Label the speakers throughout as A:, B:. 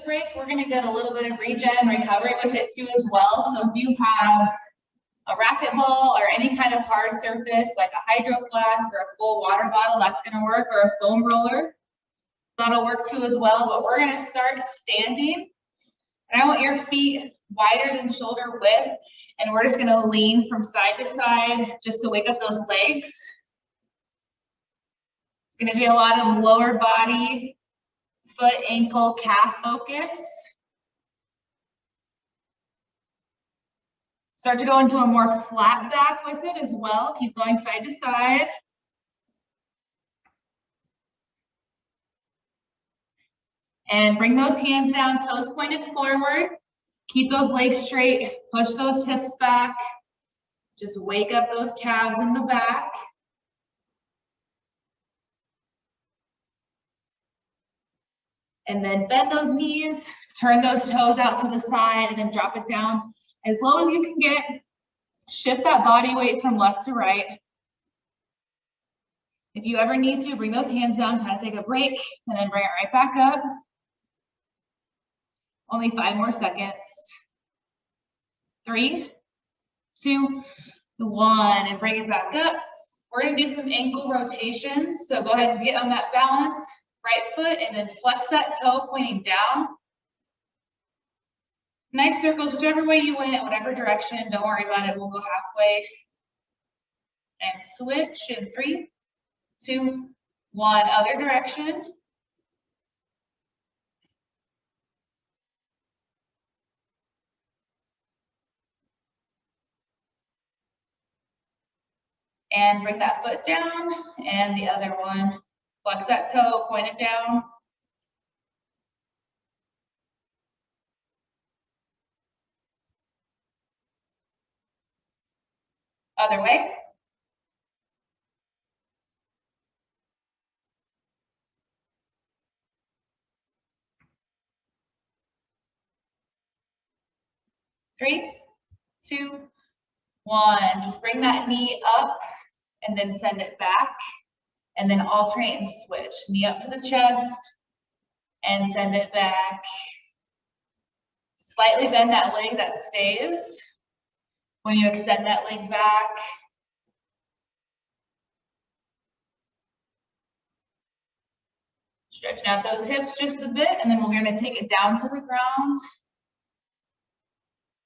A: break, we're gonna get a little bit of regen recovery with it too as well. So if you have a racquetball or any kind of hard surface like a hydro flask or a full water bottle, that's gonna work, or a foam roller, that'll work too as well. But we're gonna start standing, and I want your feet wider than shoulder width, and we're just gonna lean from side to side just to wake up those legs. It's gonna be a lot of lower body, foot, ankle, calf focus. Start to go into a more flat back with it as well. Keep going side to side. And bring those hands down, toes pointed forward. Keep those legs straight, push those hips back. Just wake up those calves in the back. And then bend those knees, turn those toes out to the side, and then drop it down as low as you can get. Shift that body weight from left to right. If you ever need to, bring those hands down, kind of take a break, and then bring it right back up. Only 5 more seconds. 3, 2, 1, and bring it back up. We're gonna do some ankle rotations. So go ahead and get on that balance, right foot, and then flex that toe pointing down. Nice circles, whichever way you went, whatever direction, don't worry about it, we'll go halfway. And switch in 3, 2, 1, other direction. And bring that foot down, and the other one. Flex that toe, point it down. Other way. Three, 2, 1. Just bring that knee up and then send it back. And then alternate and switch. Knee up to the chest and send it back. Slightly bend that leg, that stays. When you extend that leg back. Stretching out those hips just a bit, and then we're gonna take it down to the ground.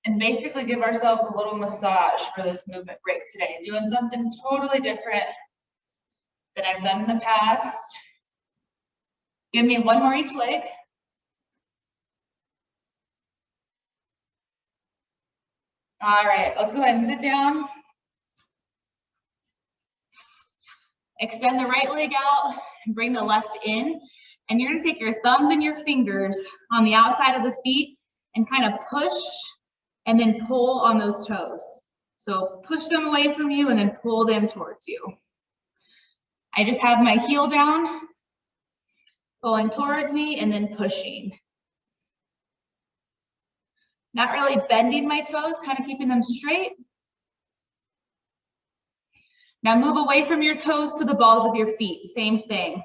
A: And basically give ourselves a little massage for this movement break today. Doing something totally different than I've done in the past. Give me 1 more each leg. All right, let's go ahead and sit down. Extend the right leg out and bring the left in. And you're gonna take your thumbs and your fingers on the outside of the feet and kind of push and then pull on those toes. So push them away from you and then pull them towards you. I just have my heel down, pulling towards me and then pushing. Not really bending my toes, kind of keeping them straight. Now move away from your toes to the balls of your feet, same thing.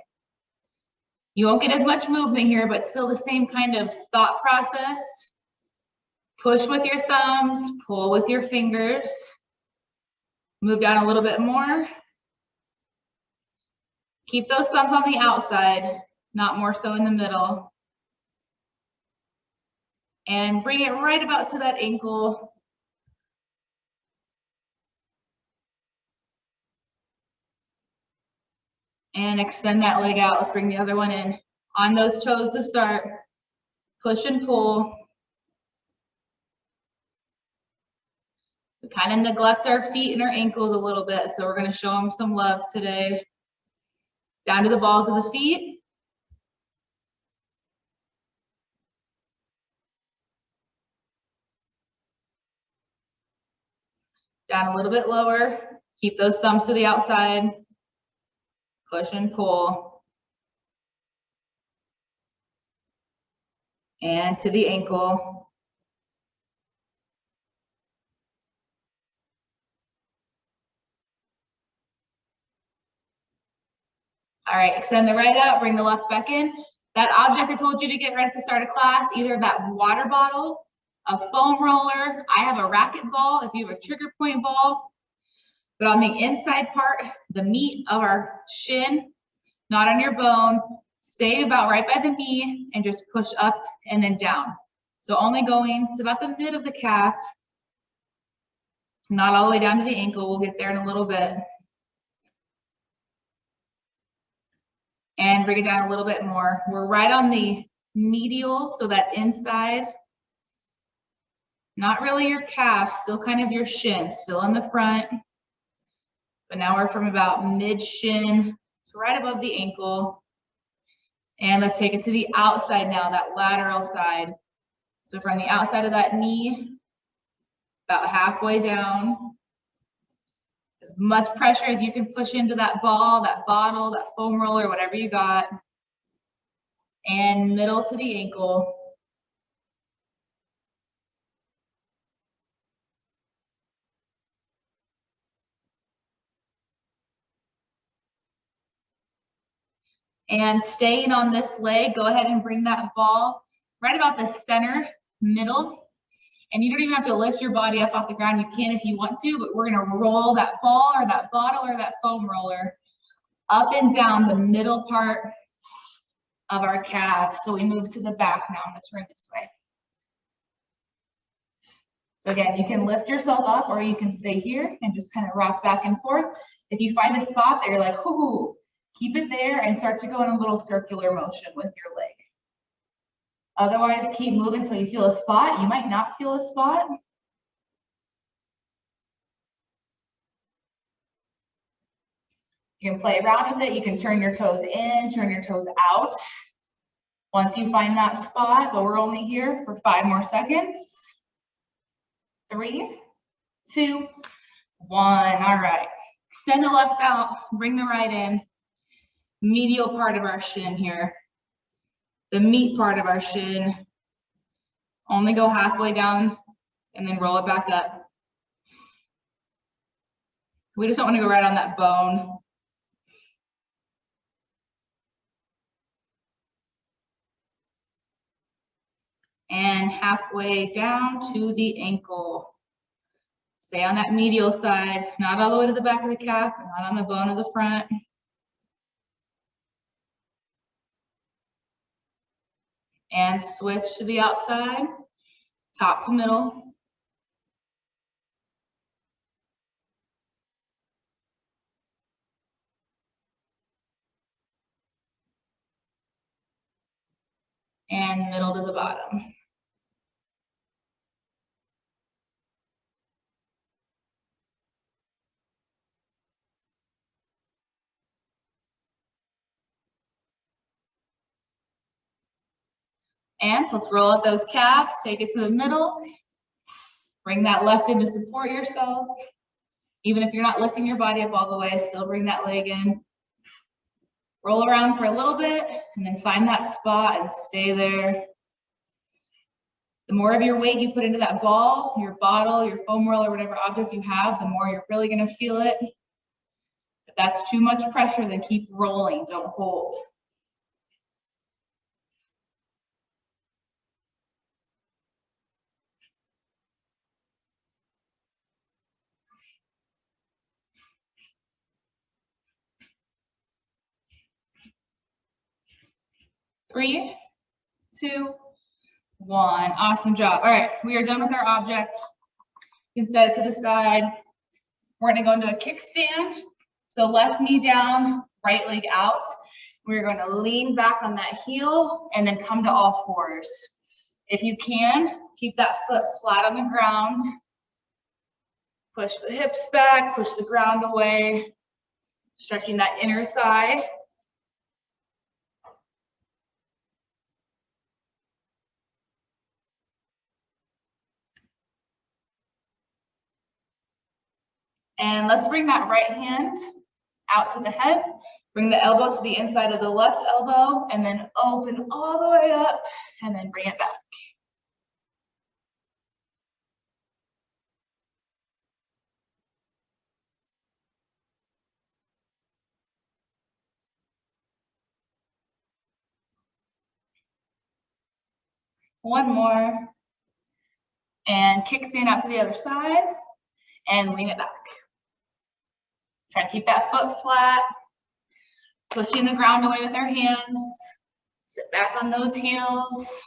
A: You won't get as much movement here, but still the same kind of thought process. Push with your thumbs, pull with your fingers. Move down a little bit more. Keep those thumbs on the outside, not more so in the middle. And bring it right about to that ankle. And extend that leg out. Let's bring the other one in. On those toes to start. Push and pull. We kind of neglect our feet and our ankles a little bit, so we're going to show them some love today. Down to the balls of the feet. Down a little bit lower. Keep those thumbs to the outside. Push and pull. And to the ankle. All right, extend the right out, bring the left back in. That object I told you to get ready to start a class, either that water bottle, a foam roller, I have a racket ball if you have a trigger point ball, but on the inside part, the meat of our shin, not on your bone, stay about right by the knee and just push up and then down. So only going to about the mid of the calf, not all the way down to the ankle. We'll get there in a little bit. And bring it down a little bit more. We're right on the medial, so that inside, not really your calf, still kind of your shin, still in the front. But now we're from about mid shin to right above the ankle. And let's take it to the outside now, that lateral side. So from the outside of that knee, about halfway down. As much pressure as you can push into that ball, that bottle, that foam roller, whatever you got. And middle to the ankle. And staying on this leg, go ahead and bring that ball right about the center, middle. And you don't even have to lift your body up off the ground. You can if you want to, but we're gonna roll that ball or that bottle or that foam roller up and down the middle part of our calf. So we move to the back now. I'm gonna turn this way. So again, you can lift yourself up or you can stay here and just kind of rock back and forth. If you find a spot that you're like, ooh, keep it there and start to go in a little circular motion with your leg. Otherwise, keep moving until you feel a spot. You might not feel a spot. You can play around with it. You can turn your toes in, turn your toes out once you find that spot, but we're only here for 5 more seconds. 3, 2, 1. All right. Extend the left out, bring the right in. Medial part of our shin here. The meat part of our shin. Only go halfway down and then roll it back up. We just don't want to go right on that bone. And halfway down to the ankle. Stay on that medial side, not all the way to the back of the calf, not on the bone of the front. And switch to the outside, top to middle. And middle to the bottom. And let's roll up those calves, take it to the middle. Bring that left in to support yourself. Even if you're not lifting your body up all the way, still bring that leg in. Roll around for a little bit and then find that spot and stay there. The more of your weight you put into that ball, your bottle, your foam roller, whatever object you have, the more you're really gonna feel it. If that's too much pressure, then keep rolling, don't hold. Three, 2, 1. Awesome job. All right, we are done with our object. You can set it to the side. We're gonna go into a kickstand. So left knee down, right leg out. We're going to lean back on that heel and then come to all fours. If you can, keep that foot flat on the ground. Push the hips back, push the ground away, stretching that inner thigh. And let's bring that right hand out to the head. Bring the elbow to the inside of the left elbow and then open all the way up and then bring it back. One more. And kickstand out to the other side and lean it back. Try to keep that foot flat. Pushing the ground away with our hands. Sit back on those heels.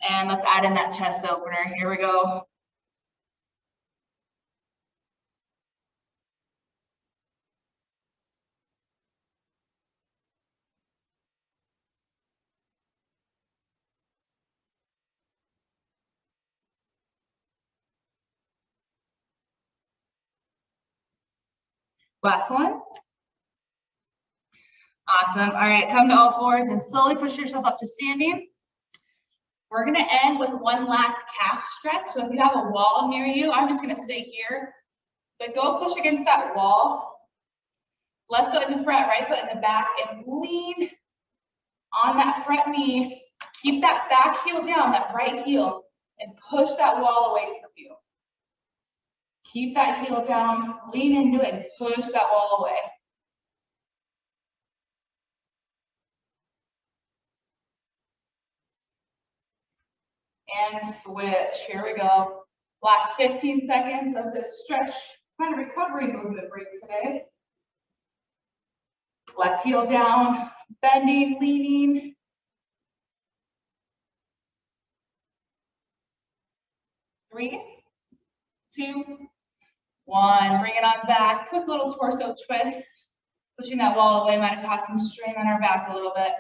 A: And let's add in that chest opener. Here we go. Last one. Awesome. All right, come to all fours and slowly push yourself up to standing. We're gonna end with one last calf stretch. So if you have a wall near you, I'm just gonna stay here, but go push against that wall. Left foot in the front, right foot in the back, and lean on that front knee. Keep that back heel down, that right heel, and push that wall away from you. Keep that heel down, lean into it, and push that wall away. And switch. Here we go. Last 15 seconds of this stretch, kind of recovery movement break today. Left heel down, bending, leaning. Three, two, one. Bring it on back. Quick little torso twist. Pushing that wall away might have caused some strain on our back a little bit.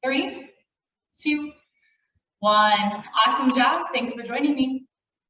A: 3, 2, 1. Awesome job. Thanks for joining me.